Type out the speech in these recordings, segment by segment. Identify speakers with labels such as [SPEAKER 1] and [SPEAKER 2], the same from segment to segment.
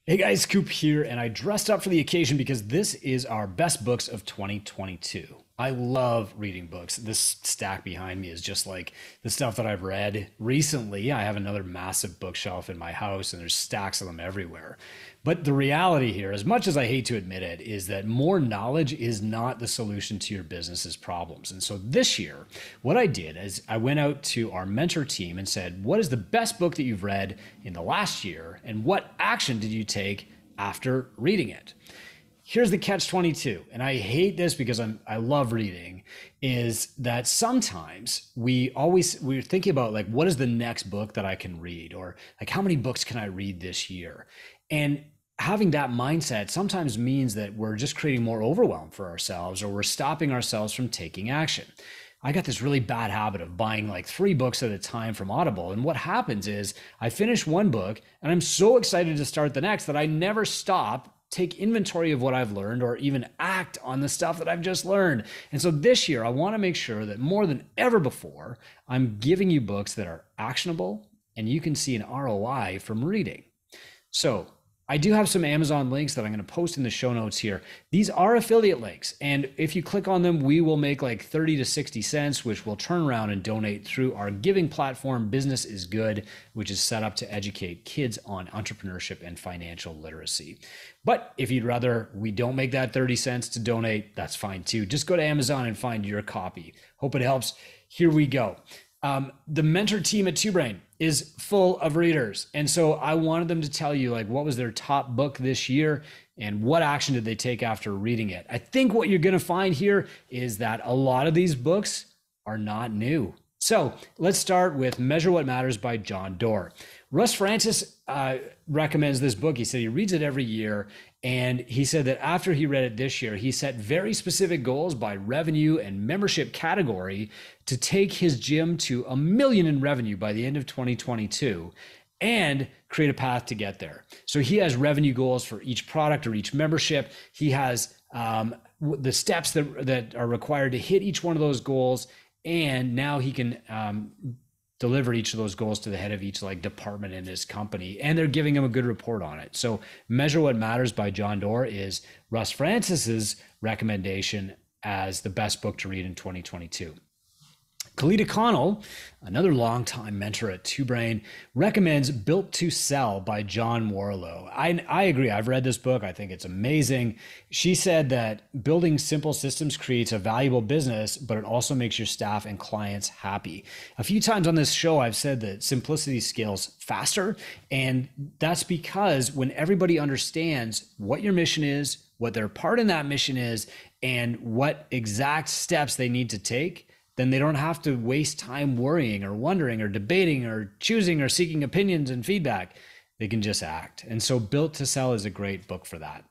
[SPEAKER 1] Hey guys, Coop here, and I dressed up for the occasion because this is our best books of 2022. I love reading books. This stack behind me is just like the stuff that I've read recently. I have another massive bookshelf in my house, and there's stacks of them everywhere. But the reality here, as much as I hate to admit it, is that more knowledge is not the solution to your business's problems. And so this year, what I did is I went out to our mentor team and said, what is the best book that you've read in the last year? And what action did you take after reading it? Here's the catch 22, and I hate this because I love reading, is that sometimes we're thinking about like, what is the next book that I can read, or like how many books can I read this year? And having that mindset sometimes means that we're just creating more overwhelm for ourselves, or we're stopping ourselves from taking action. I got this really bad habit of buying like 3 books at a time from Audible. And what happens is I finish one book and I'm so excited to start the next that I never stop, take inventory of what I've learned, or even act on the stuff that I've just learned. And so this year, I want to make sure that more than ever before, I'm giving you books that are actionable and you can see an ROI from reading. So I do have some Amazon links that I'm going to post in the show notes here. These are affiliate links, and if you click on them, we will make like 30 to 60 cents, which we'll turn around and donate through our giving platform, Business is Good, which is set up to educate kids on entrepreneurship and financial literacy. But if you'd rather we don't make that 30 cents to donate, that's fine too. Just go to Amazon and find your copy. Hope it helps. Here we go. The mentor team at Two Brain is full of readers. And so I wanted them to tell you like what was their top book this year and what action did they take after reading it. I think what you're going to find here is that a lot of these books are not new. So let's start with Measure What Matters by John Doerr. Russ Francis recommends this book. He said he reads it every year. And he said that after he read it this year, he set very specific goals by revenue and membership category to take his gym to 1 million in revenue by the end of 2022 and create a path to get there. So he has revenue goals for each product or each membership. He has the steps that are required to hit each one of those goals. And now he can deliver each of those goals to the head of each like department in his company, and they're giving him a good report on it. So Measure What Matters by John Doerr is Russ Francis's recommendation as the best book to read in 2022. Kalita Connell, another longtime mentor at Two Brain, recommends Built to Sell by John Warlow. I agree. I've read this book. I think it's amazing. She said that building simple systems creates a valuable business, but it also makes your staff and clients happy. A few times on this show, I've said that simplicity scales faster. And that's because when everybody understands what your mission is, what their part in that mission is, and what exact steps they need to take, then they don't have to waste time worrying or wondering or debating or choosing or seeking opinions and feedback. They can just act. And so Built to Sell is a great book for that.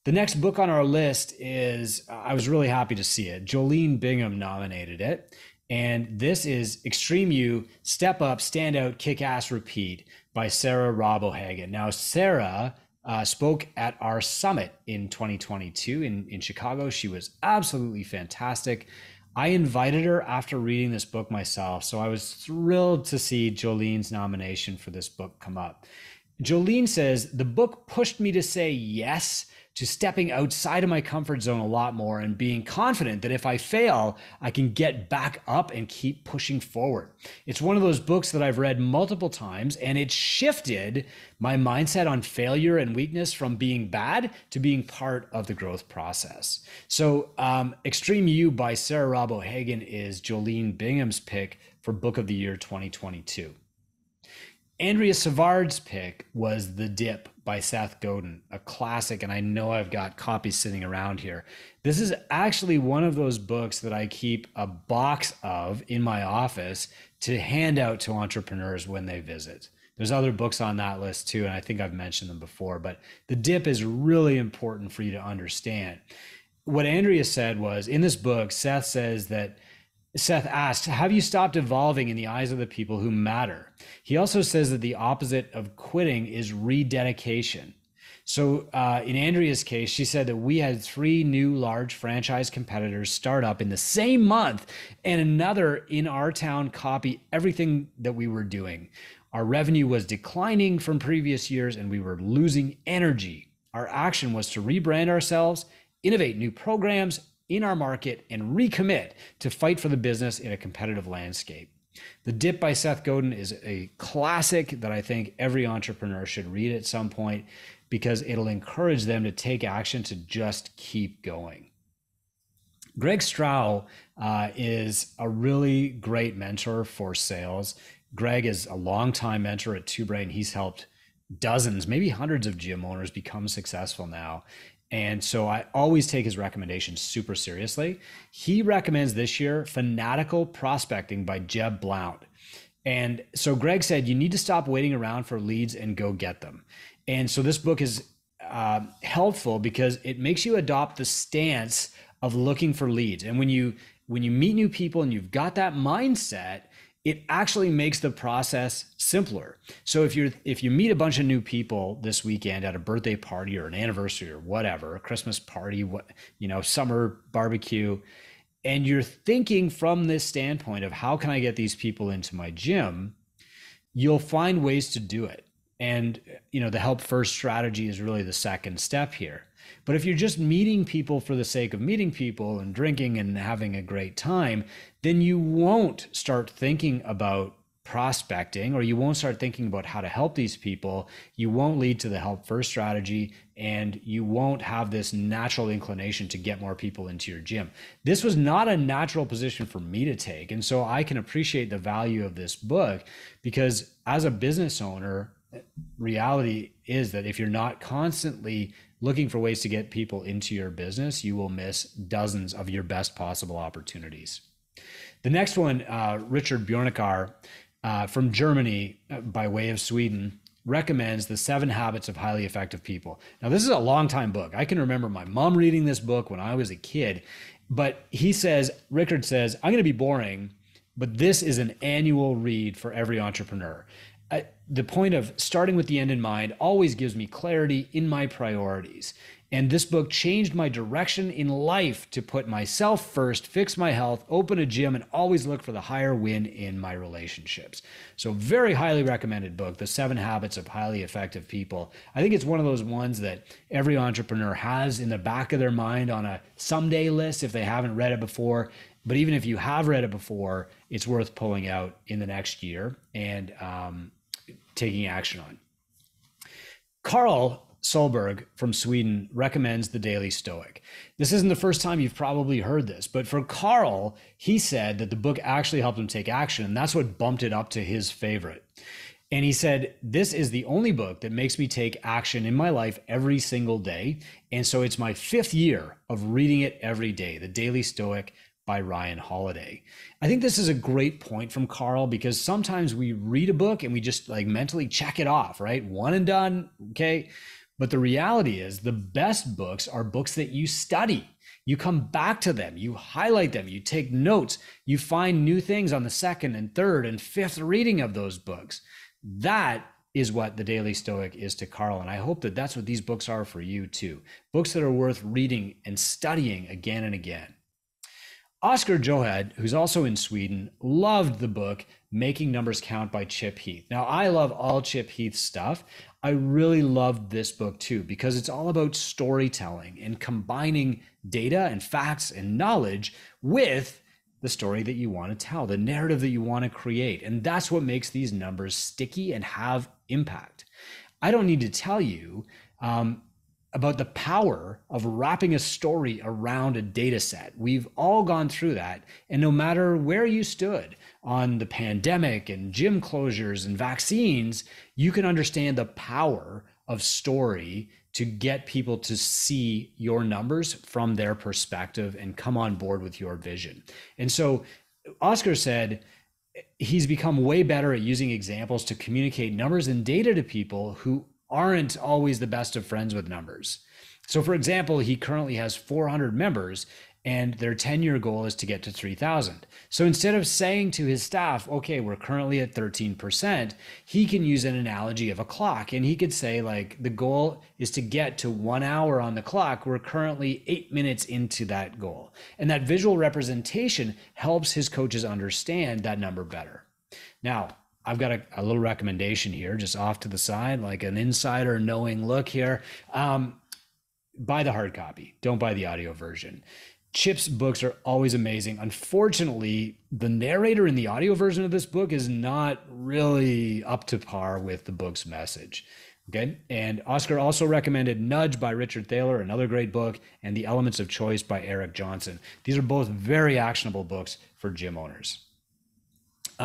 [SPEAKER 1] The next book on our list is, I was really happy to see it. Jolene Bingham nominated it. And this is Extreme You, Step Up, Stand Out, Kick Ass, Repeat by Sarah Robb O'Hagan. Now, Sarah spoke at our summit in 2022 in Chicago. She was absolutely fantastic. I invited her after reading this book myself, so I was thrilled to see Jolene's nomination for this book come up. Jolene says, the book pushed me to say yes to stepping outside of my comfort zone a lot more and being confident that if I fail, I can get back up and keep pushing forward. It's one of those books that I've read multiple times, and it shifted my mindset on failure and weakness from being bad to being part of the growth process. So Extreme You by Sarah Robb O'Hagan is Jolene Bingham's pick for Book of the Year 2022. Andrea Savard's pick was The Dip by Seth Godin, a classic, and I know I've got copies sitting around here. This is actually one of those books that I keep a box of in my office to hand out to entrepreneurs when they visit. There's other books on that list too, and I think I've mentioned them before, but The Dip is really important for you to understand. What Andrea said was, in this book, Seth asked, have you stopped evolving in the eyes of the people who matter? He also says that the opposite of quitting is rededication. So in Andrea's case, she said that we had 3 new large franchise competitors start up in the same month and another in our town copy everything that we were doing. Our revenue was declining from previous years and we were losing energy. Our action was to rebrand ourselves, innovate new programs in our market, and recommit to fight for the business in a competitive landscape. The Dip by Seth Godin is a classic that I think every entrepreneur should read at some point because it'll encourage them to take action to just keep going. Greg Strauch is a really great mentor for sales. Greg is a longtime mentor at Two Brain. He's helped dozens, maybe hundreds of gym owners become successful now. And so I always take his recommendations super seriously. He recommends this year Fanatical Prospecting by Jeb Blount. And so Greg said, you need to stop waiting around for leads and go get them. And so this book is helpful because it makes you adopt the stance of looking for leads. And when you meet new people and you've got that mindset, it actually makes the process simpler. So if you meet a bunch of new people this weekend at a birthday party or an anniversary or whatever, a Christmas party, summer barbecue, and you're thinking from this standpoint of how can I get these people into my gym, you'll find ways to do it. And the help first strategy is really the second step here. But if you're just meeting people for the sake of meeting people and drinking and having a great time, then you won't start thinking about prospecting, or you won't start thinking about how to help these people. You won't lead to the help first strategy, and you won't have this natural inclination to get more people into your gym. This was not a natural position for me to take. And so I can appreciate the value of this book because as a business owner, reality is that if you're not constantly looking for ways to get people into your business, you will miss dozens of your best possible opportunities. The next one, Richard Bjornekar from Germany by way of Sweden, recommends The 7 Habits of Highly Effective People. Now, this is a long time book. I can remember my mom reading this book when I was a kid, but Richard says, I'm going to be boring, but this is an annual read for every entrepreneur. The point of starting with the end in mind always gives me clarity in my priorities. And this book changed my direction in life to put myself first, fix my health, open a gym, and always look for the higher win in my relationships. So very highly recommended book, The 7 Habits of Highly Effective People. I think it's one of those ones that every entrepreneur has in the back of their mind on a someday list if they haven't read it before. But even if you have read it before, it's worth pulling out in the next year and taking action on. Carl Solberg from Sweden recommends the Daily Stoic. This isn't the first time you've probably heard this, but for Carl, he said that the book actually helped him take action, and that's what bumped it up to his favorite. And he said, this is the only book that makes me take action in my life every single day. And so it's my 5th year of reading it every day, the Daily Stoic by Ryan Holiday. I think this is a great point from Carl because sometimes we read a book and we just mentally check it off, right? One and done, okay? But the reality is the best books are books that you study. You come back to them, you highlight them, you take notes, you find new things on the 2nd and 3rd and 5th reading of those books. That is what the Daily Stoic is to Carl. And I hope that that's what these books are for you too. Books that are worth reading and studying again and again. Oscar Johed, who's also in Sweden, loved the book Making Numbers Count by Chip Heath. Now, I love all Chip Heath's stuff. I really loved this book too, because it's all about storytelling and combining data and facts and knowledge with the story that you want to tell, the narrative that you want to create. And that's what makes these numbers sticky and have impact. I don't need to tell you about the power of wrapping a story around a data set. We've all gone through that. And no matter where you stood on the pandemic and gym closures and vaccines, you can understand the power of story to get people to see your numbers from their perspective and come on board with your vision. And so Oscar said he's become way better at using examples to communicate numbers and data to people who aren't always the best of friends with numbers. So for example, he currently has 400 members and their 10-year goal is to get to 3,000. So instead of saying to his staff, okay, we're currently at 13%, he can use an analogy of a clock. And he could say the goal is to get to 1 hour on the clock. We're currently 8 minutes into that goal. And that visual representation helps his coaches understand that number better. Now, I've got a little recommendation here, just off to the side, like an insider knowing look here. Buy the hard copy. Don't buy the audio version. Chip's books are always amazing. Unfortunately, the narrator in the audio version of this book is not really up to par with the book's message. Okay. And Oscar also recommended Nudge by Richard Thaler, another great book, and The Elements of Choice by Eric Johnson. These are both very actionable books for gym owners.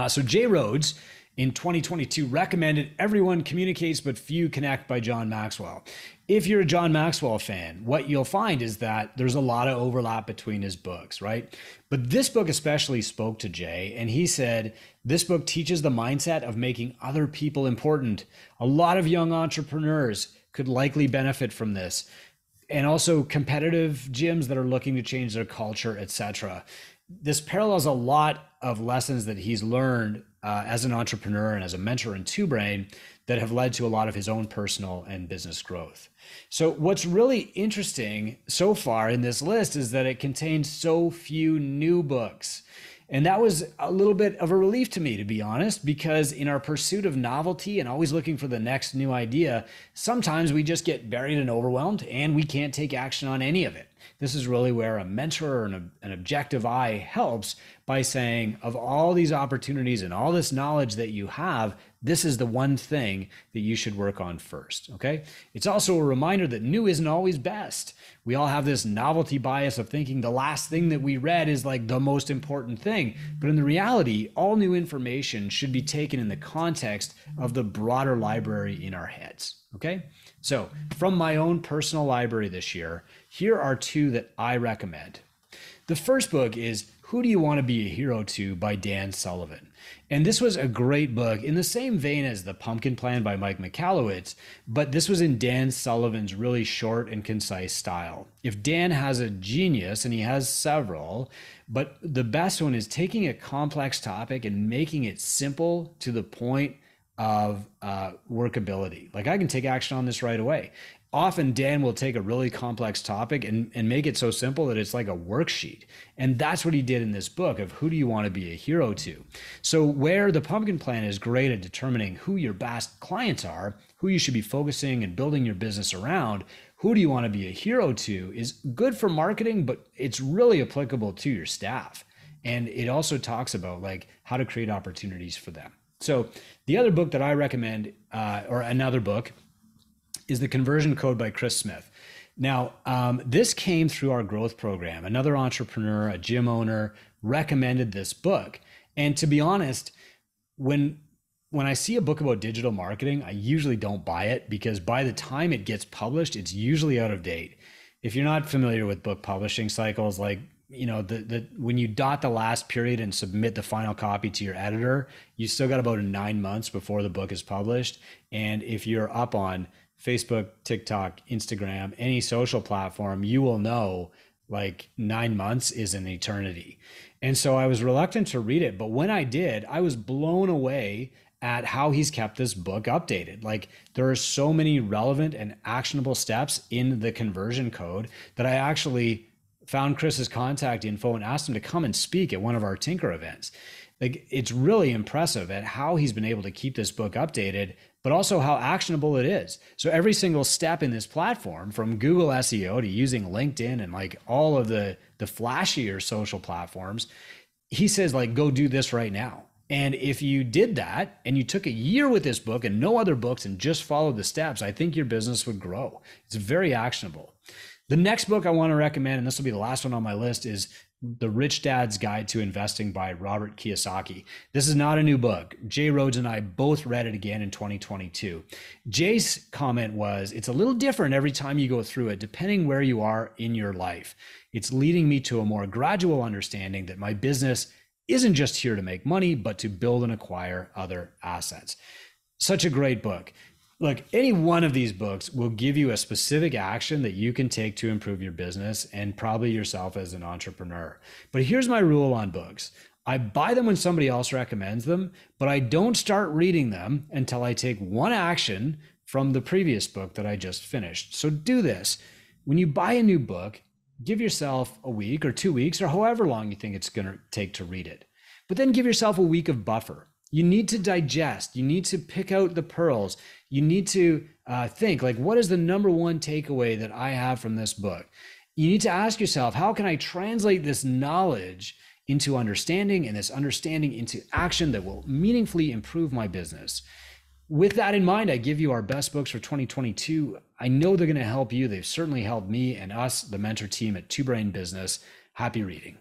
[SPEAKER 1] So Jay Rhodes in 2022 recommended Everyone Communicates But Few Connect by John Maxwell. If you're a John Maxwell fan, what you'll find is that there's a lot of overlap between his books, right? But this book especially spoke to Jay, and he said, this book teaches the mindset of making other people important. A lot of young entrepreneurs could likely benefit from this, and also competitive gyms that are looking to change their culture, etc. This parallels a lot of lessons that he's learned as an entrepreneur and as a mentor in Two Brain that have led to a lot of his own personal and business growth. So what's really interesting so far in this list is that it contains so few new books. And that was a little bit of a relief to me, to be honest, because in our pursuit of novelty and always looking for the next new idea, sometimes we just get buried and overwhelmed and we can't take action on any of it. This is really where a mentor or an objective eye helps by saying, of all these opportunities and all this knowledge that you have, this is the one thing that you should work on first, okay? It's also a reminder that new isn't always best. We all have this novelty bias of thinking the last thing that we read is like the most important thing. But in the reality, all new information should be taken in the context of the broader library in our heads, okay? So from my own personal library this year, here are two that I recommend. The first book is Who Do You Want to Be a Hero To by Dan Sullivan. And this was a great book in the same vein as The Pumpkin Plan by Mike Michalowicz, but this was in Dan Sullivan's really short and concise style. If Dan has a genius, and he has several, but the best one is taking a complex topic and making it simple to the point of workability. Like, I can take action on this right away. Often Dan will take a really complex topic and make it so simple that it's like a worksheet. And that's what he did in this book of Who Do You Want to Be a Hero To? So where the Pumpkin Plan is great at determining who your best clients are, who you should be focusing and building your business around, Who Do You Want to Be a Hero To is good for marketing, but it's really applicable to your staff. And it also talks about like how to create opportunities for them. So the other book that I recommend, or another book, is The Conversion Code by Chris Smith. Now, this came through our growth program. Another entrepreneur, a gym owner, recommended this book. And to be honest, when I see a book about digital marketing, I usually don't buy it because by the time it gets published, it's usually out of date. If you're not familiar with book publishing cycles, like, you know, when you dot the last period and submit the final copy to your editor, you still got about 9 months before the book is published. And if you're up on Facebook, TikTok, Instagram, any social platform, you will know like 9 months is an eternity. And so I was reluctant to read it, but when I did, I was blown away at how he's kept this book updated. Like, there are so many relevant and actionable steps in the conversion code that I actually found Chris's contact info and asked him to come and speak at one of our Tinker events. Like, it's really impressive at how he's been able to keep this book updated, but also how actionable it is. So every single step in this platform, from Google SEO to using LinkedIn and like all of the flashier social platforms, he says like, go do this right now. And if you did that and you took a year with this book and no other books and just followed the steps, I think your business would grow. It's very actionable. The next book I want to recommend, and this will be the last one on my list, is The Rich Dad's Guide to Investing by Robert Kiyosaki. This is not a new book. Jay Rhodes and I both read it again in 2022. Jay's comment was, it's a little different every time you go through it, depending where you are in your life. It's leading me to a more gradual understanding that my business isn't just here to make money, but to build and acquire other assets. Such a great book. Look, any one of these books will give you a specific action that you can take to improve your business and probably yourself as an entrepreneur. But here's my rule on books. I buy them when somebody else recommends them, but I don't start reading them until I take one action from the previous book that I just finished. So do this. When you buy a new book, give yourself a week or 2 weeks or however long you think it's going to take to read it. But then give yourself a week of buffer. You need to digest. You need to pick out the pearls. You need to think like, what is the number one takeaway that I have from this book? You need to ask yourself, how can I translate this knowledge into understanding and this understanding into action that will meaningfully improve my business? With that in mind, I give you our best books for 2022. I know they're going to help you. They've certainly helped me and us, the mentor team at Two Brain Business. Happy reading.